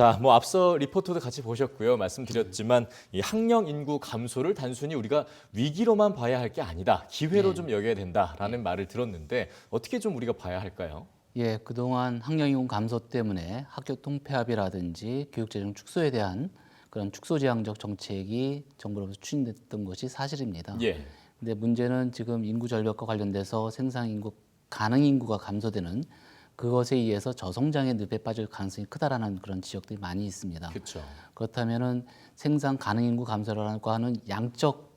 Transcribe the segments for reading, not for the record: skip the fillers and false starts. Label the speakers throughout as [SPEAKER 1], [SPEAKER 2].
[SPEAKER 1] 자, 뭐 앞서 리포트도 같이 보셨고요. 말씀드렸지만 이 학령 인구 감소를 단순히 우리가 위기로만 봐야 할 게 아니다. 기회로
[SPEAKER 2] 네.
[SPEAKER 1] 좀 여겨야 된다라는 말을 들었는데 어떻게 좀 우리가 봐야 할까요?
[SPEAKER 2] 예, 그동안 학령인구 감소 때문에 학교 통폐합이라든지 교육재정 축소에 대한 그런 축소지향적 정책이 정부로부터 추진됐던 것이 사실입니다.
[SPEAKER 1] 예.
[SPEAKER 2] 근데 문제는 지금 인구 절벽과 관련돼서 생산인구 가능 인구가 감소되는 그것에 의해서 저성장의 늪에 빠질 가능성이 크다라는 그런 지역들이 많이 있습니다.
[SPEAKER 1] 그렇죠.
[SPEAKER 2] 그렇다면은 생산 가능 인구 감소라고 하는 양적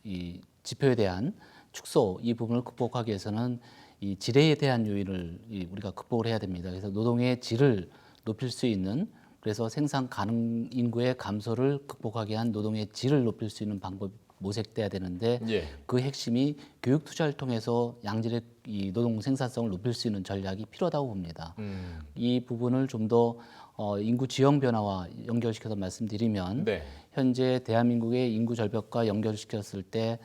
[SPEAKER 2] 이 지표에 대한 축소 이 부분을 극복하기 위해서는 이 질에 대한 요인을 우리가 극복을 해야 됩니다. 그래서 노동의 질을 높일 수 있는 그래서 생산 가능 인구의 감소를 극복하기 위한 노동의 질을 높일 수 있는 방법이 모색돼야 되는데
[SPEAKER 1] 예.
[SPEAKER 2] 그 핵심이 교육 투자를 통해서 양질의 이 노동 생산성을 높일 수 있는 전략이 필요하다고 봅니다. 이 부분을 좀 더 인구 지형 변화와 연결시켜서 말씀드리면
[SPEAKER 1] 네.
[SPEAKER 2] 현재 대한민국의 인구 절벽과 연결시켰을 때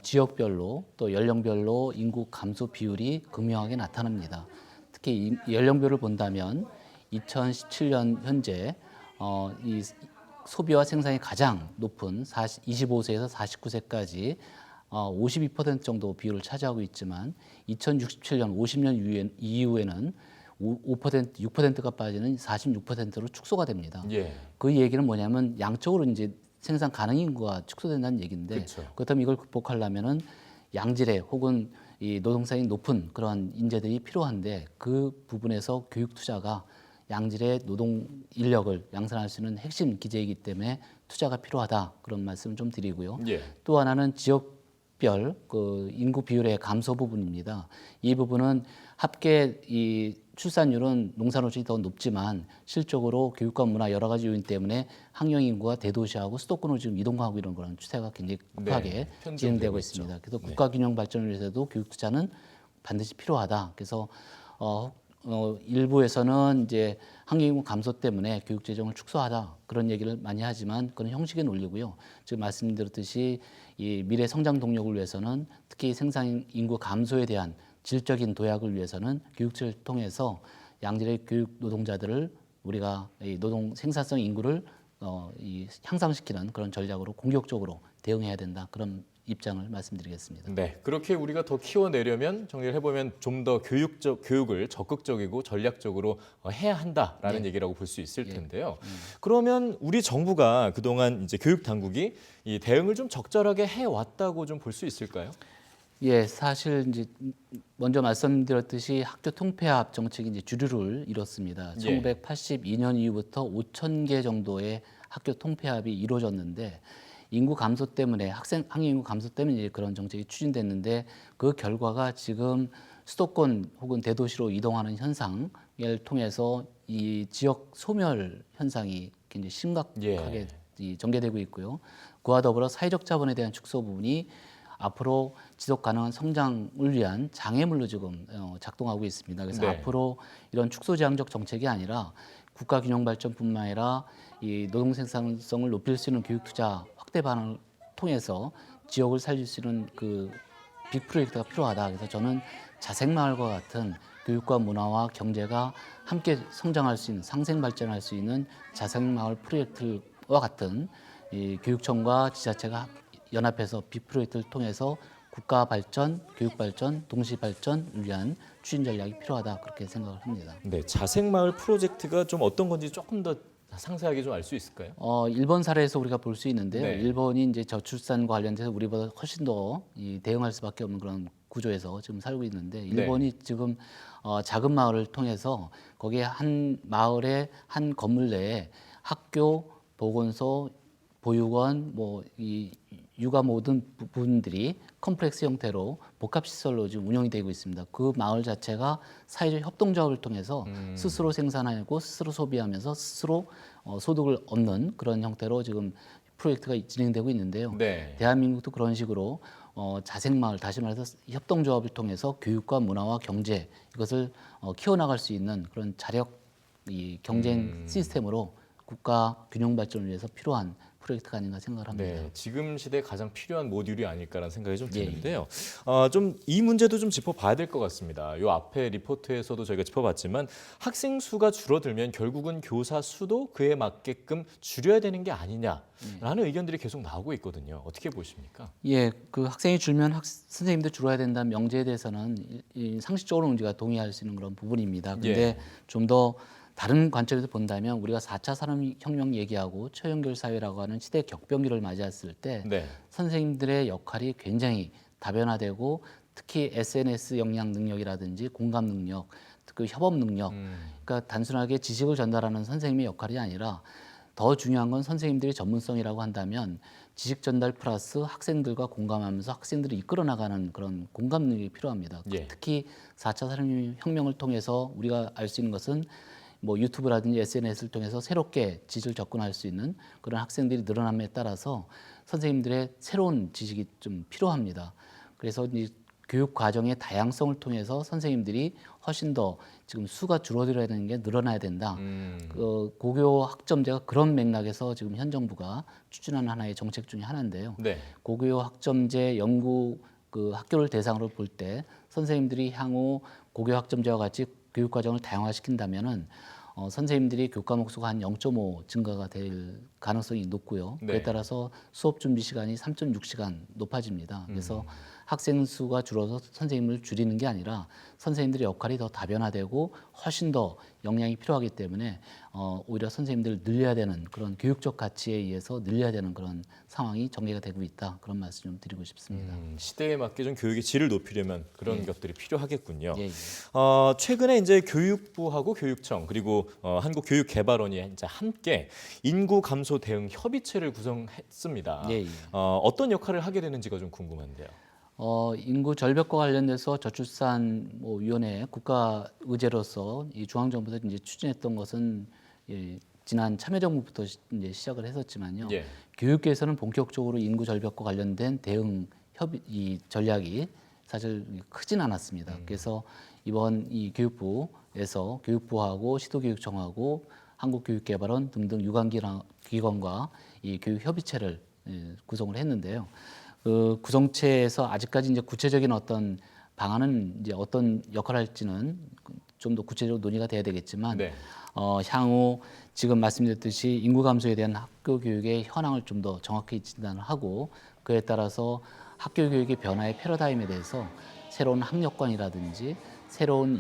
[SPEAKER 2] 지역별로 또 연령별로 인구 감소 비율이 극명하게 나타납니다. 특히 연령별을 본다면 2017년 현재 이 소비와 생산이 가장 높은 25세에서 49세까지 52% 정도 비율을 차지하고 있지만 2067년 50년 이후에는 5%, 6%가 빠지는 46%로 축소가 됩니다.
[SPEAKER 1] 예.
[SPEAKER 2] 그 얘기는 뭐냐면 양적으로 이제 생산 가능 인구가 축소된다는 얘기인데
[SPEAKER 1] 그렇죠.
[SPEAKER 2] 그렇다면 이걸 극복하려면은 양질의 혹은 이 노동성이 높은 그러한 인재들이 필요한데 그 부분에서 교육 투자가 양질의 노동 인력을 양산할 수 있는 핵심 기제이기 때문에 투자가 필요하다 그런 말씀을 좀 드리고요.
[SPEAKER 1] 예.
[SPEAKER 2] 또 하나는 지역별 그 인구 비율의 감소 부분입니다. 이 부분은 합계 이 출산율은 농산호출이 더 높지만 실적으로 교육과 문화 여러 가지 요인 때문에 학령 인구가 대도시하고 수도권으로 지금 이동하고 이런 그런 추세가 굉장히 급하게
[SPEAKER 1] 네, 편중되고
[SPEAKER 2] 진행되고
[SPEAKER 1] 있죠.
[SPEAKER 2] 있습니다. 그래서
[SPEAKER 1] 네.
[SPEAKER 2] 국가 균형 발전을 위해서도 교육 투자는 반드시 필요하다. 그래서 일부에서는 이제 학령 인구 감소 때문에 교육 재정을 축소하자 그런 얘기를 많이 하지만 그건 형식의 논리고요. 지금 말씀드렸듯이 이 미래 성장 동력을 위해서는 특히 생산 인구 감소에 대한 질적인 도약을 위해서는 교육을 통해서 양질의 교육 노동자들을 우리가 이 노동 생산성 인구를 향상시키는 그런 전략으로 공격적으로 대응해야 된다 그런 입장을 말씀드리겠습니다.
[SPEAKER 1] 네, 그렇게 우리가 더 키워내려면 정리를 해보면 좀 더 교육을 적극적이고 전략적으로 해야 한다라는
[SPEAKER 2] 네.
[SPEAKER 1] 얘기라고 볼 수 있을
[SPEAKER 2] 예.
[SPEAKER 1] 텐데요. 그러면 우리 정부가 그동안 이제 교육 당국이 이 대응을 좀 적절하게 해왔다고 좀 볼 수 있을까요?
[SPEAKER 2] 예, 사실 이제 먼저 말씀드렸듯이 학교 통폐합 정책이 이제 주류를 이뤘습니다.
[SPEAKER 1] 예.
[SPEAKER 2] 1982년 이후부터 5천 개 정도의 학교 통폐합이 이루어졌는데 인구 감소 때문에 학령 인구 감소 때문에 이제 그런 정책이 추진됐는데 그 결과가 지금 수도권 혹은 대도시로 이동하는 현상을 통해서 이 지역 소멸 현상이 굉장히 심각하게 전개되고 있고요. 그와 더불어 사회적 자본에 대한 축소 부분이 앞으로 지속 가능한 성장을 위한 장애물로 지금 작동하고 있습니다. 그래서
[SPEAKER 1] 네.
[SPEAKER 2] 앞으로 이런 축소 지향적 정책이 아니라 국가 균형 발전뿐만 아니라 이 노동 생산성을 높일 수 있는 교육 투자 확대 방안을 통해서 지역을 살릴 수 있는 그 빅 프로젝트가 필요하다. 그래서 저는 자생마을과 같은 교육과 문화와 경제가 함께 성장할 수 있는 상생 발전할 수 있는 자생마을 프로젝트와 같은 이 교육청과 지자체가 연합해서 빅 프로젝트를 통해서 국가 발전, 교육 발전, 동시 발전을 위한 추진 전략이 필요하다 그렇게 생각을 합니다.
[SPEAKER 1] 네, 자생마을 프로젝트가 좀 어떤 건지 조금 더 상세하게 좀 알 수 있을까요?
[SPEAKER 2] 일본 사례에서 우리가 볼 수 있는데요.
[SPEAKER 1] 네.
[SPEAKER 2] 일본이 이제 저출산과 관련돼서 우리보다 훨씬 더 대응할 수밖에 없는 그런 구조에서 지금 살고 있는데 일본이 지금 작은 마을을 통해서 거기에 한 마을의 한 건물 내에 학교, 보건소, 보육원, 뭐 이 육아 모든 부분들이 컴플렉스 형태로 복합시설로 지금 운영이 되고 있습니다. 그 마을 자체가 사회적 협동조합을 통해서 스스로 생산하고 스스로 소비하면서 스스로 소득을 얻는 그런 형태로 지금 프로젝트가 진행되고 있는데요.
[SPEAKER 1] 네.
[SPEAKER 2] 대한민국도 그런 식으로 자생마을, 다시 말해서 협동조합을 통해서 교육과 문화와 경제 이것을 키워나갈 수 있는 그런 자력 이 경쟁 시스템으로 국가 균형 발전을 위해서 필요한 프로젝트가 아닌가 생각을 합니다.
[SPEAKER 1] 네, 지금 시대에 가장 필요한 모듈이 아닐까라는 생각이 좀
[SPEAKER 2] 예,
[SPEAKER 1] 드는데요. 좀 이 문제도 좀 짚어봐야 될 것 같습니다. 요 앞에 리포트에서도 저희가 짚어봤지만 학생 수가 줄어들면 결국은 교사 수도 그에 맞게끔 줄여야 되는 게 아니냐라는 의견들이 계속 나오고 있거든요. 어떻게 보십니까?
[SPEAKER 2] 예, 그 학생이 줄면 선생님도 줄어야 된다는 명제에 대해서는 상식적으로 우리가 동의할 수 있는 그런 부분입니다. 근데
[SPEAKER 1] 예.
[SPEAKER 2] 좀 더 다른 관점에서 본다면 우리가 4차 산업혁명 얘기하고 초연결 사회라고 하는 시대 격변기를 맞이했을 때
[SPEAKER 1] 네.
[SPEAKER 2] 선생님들의 역할이 굉장히 다변화되고 특히 SNS 역량 능력이라든지 공감 능력, 그 협업 능력, 그러니까 단순하게 지식을 전달하는 선생님의 역할이 아니라 더 중요한 건 선생님들의 전문성이라고 한다면 지식 전달 플러스 학생들과 공감하면서 학생들을 이끌어 나가는 그런 공감 능력이 필요합니다.
[SPEAKER 1] 예.
[SPEAKER 2] 특히 4차 산업혁명을 통해서 우리가 알 수 있는 것은 뭐 유튜브라든지 SNS를 통해서 새롭게 지식을 접근할 수 있는 그런 학생들이 늘어남에 따라서 선생님들의 새로운 지식이 좀 필요합니다. 그래서 이 교육 과정의 다양성을 통해서 선생님들이 훨씬 더 지금 수가 줄어들어야 되는 게 늘어나야 된다. 그 고교 학점제가 그런 맥락에서 지금 현 정부가 추진하는 하나의 정책 중에 하나인데요.
[SPEAKER 1] 네.
[SPEAKER 2] 고교 학점제 연구 그 학교를 대상으로 볼 때 선생님들이 향후 고교 학점제와 같이 교육 과정을 다양화시킨다면은 선생님들이 교과목 수가 한 0.5 증가가 될 가능성이 높고요.
[SPEAKER 1] 네.
[SPEAKER 2] 그에 따라서 수업 준비 시간이 3.6시간 높아집니다. 그래서 학생 수가 줄어서 선생님을 줄이는 게 아니라 선생님들의 역할이 더 다변화되고 훨씬 더 역량이 필요하기 때문에 오히려 선생님들을 늘려야 되는 그런 교육적 가치에 의해서 늘려야 되는 그런 상황이 전개가 되고 있다. 그런 말씀 좀 드리고 싶습니다.
[SPEAKER 1] 시대에 맞게 좀 교육의 질을 높이려면 그런 것들이 필요하겠군요.
[SPEAKER 2] 예, 예.
[SPEAKER 1] 최근에 이제 교육부하고 교육청 그리고 한국교육개발원이 이제 함께 인구 감소 대응 협의체를 구성했습니다.
[SPEAKER 2] 예, 예.
[SPEAKER 1] 어떤 역할을 하게 되는지가 좀 궁금한데요.
[SPEAKER 2] 인구 절벽과 관련돼서 저출산 위원회 국가 의제로서 이 중앙 정부에서 이제 추진했던 것은 지난 참여정부부터 이제 시작을 했었지만요.
[SPEAKER 1] 예.
[SPEAKER 2] 교육계에서는 본격적으로 인구 절벽과 관련된 대응 이 전략이 사실 크진 않았습니다. 그래서 이번 이 교육부에서 교육부하고 시도교육청하고 한국교육개발원 등등 유관기관과 이 교육협의체를 구성을 했는데요. 그 구성체에서 아직까지 이제 구체적인 어떤 방안은 이제 어떤 역할을 할지는 좀 더 구체적으로 논의가 돼야 되겠지만
[SPEAKER 1] 네.
[SPEAKER 2] 향후 지금 말씀드렸듯이 인구 감소에 대한 학교 교육의 현황을 좀 더 정확히 진단을 하고 그에 따라서 학교 교육의 변화의 패러다임에 대해서 새로운 학력관이라든지 새로운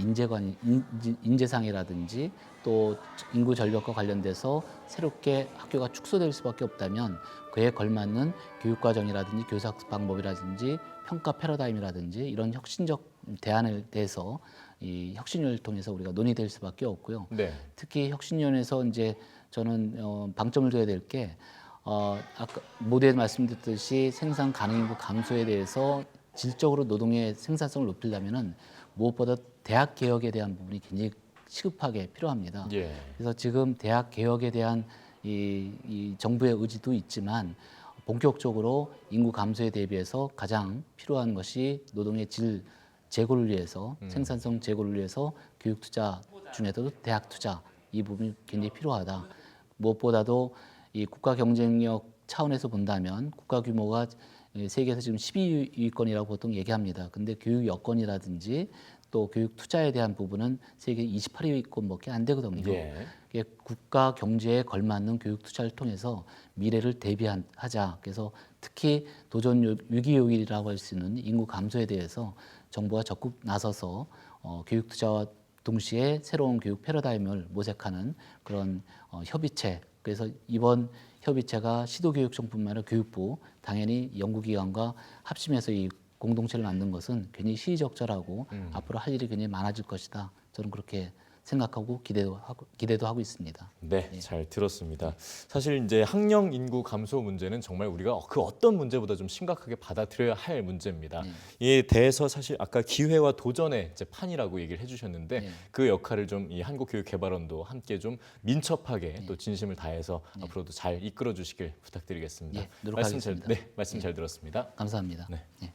[SPEAKER 2] 인재상이라든지 또 인구 절벽과 관련돼서 새롭게 학교가 축소될 수밖에 없다면 그에 걸맞는 교육과정이라든지 교사학습 방법이라든지 평가 패러다임이라든지 이런 혁신적 대안에 대해서 이 혁신위원회를 통해서 우리가 논의될 수밖에 없고요.
[SPEAKER 1] 네.
[SPEAKER 2] 특히 혁신위원회에서 이제 저는 방점을 둬야 될 게 아까 모두에 말씀드렸듯이 생산 가능 인구 감소에 대해서 질적으로 노동의 생산성을 높이려면은 무엇보다 대학 개혁에 대한 부분이 굉장히 시급하게 필요합니다.
[SPEAKER 1] 예.
[SPEAKER 2] 그래서 지금 대학 개혁에 대한 이 정부의 의지도 있지만 본격적으로 인구 감소에 대비해서 가장 필요한 것이 노동의 질 제고를 위해서 생산성 제고를 위해서 교육 투자 중에서도 대학 투자 이 부분이 굉장히 필요하다. 무엇보다도 이 국가 경쟁력 차원에서 본다면 국가 규모가 세계에서 지금 12위권이라고 보통 얘기합니다. 근데 교육 여건이라든지 또 교육 투자에 대한 부분은 세계 28위권밖에 안 되거든요.
[SPEAKER 1] 예.
[SPEAKER 2] 국가 경제에 걸맞는 교육 투자를 통해서 미래를 대비하자. 그래서 특히 도전 위기 요일이라고 할 수 있는 인구 감소에 대해서 정부가 적극 나서서 교육 투자와 동시에 새로운 교육 패러다임을 모색하는 그런 협의체. 그래서 이번 협의체가 시도교육청뿐만 아니라 교육부, 당연히 연구기관과 합심해서 이 공동체를 만든 것은 굉장히 시의적절하고 앞으로 할 일이 굉장히 많아질 것이다. 저는 그렇게 생각하고 기대도 하고 있습니다.
[SPEAKER 1] 네, 잘 들었습니다. 사실 이제 학령 인구 감소 문제는 정말 우리가 그 어떤 문제보다 좀 심각하게 받아들여야 할 문제입니다. 이에 대해서 사실 아까 기회와 도전의 이제 판이라고 얘기를 해주셨는데 그 역할을 좀 이 한국교육개발원도 함께 좀 민첩하게 또 진심을 다해서 앞으로도 잘 이끌어 주시길 부탁드리겠습니다.
[SPEAKER 2] 노력하겠습니다.
[SPEAKER 1] 말씀 잘 들었습니다.
[SPEAKER 2] 감사합니다.
[SPEAKER 1] 네.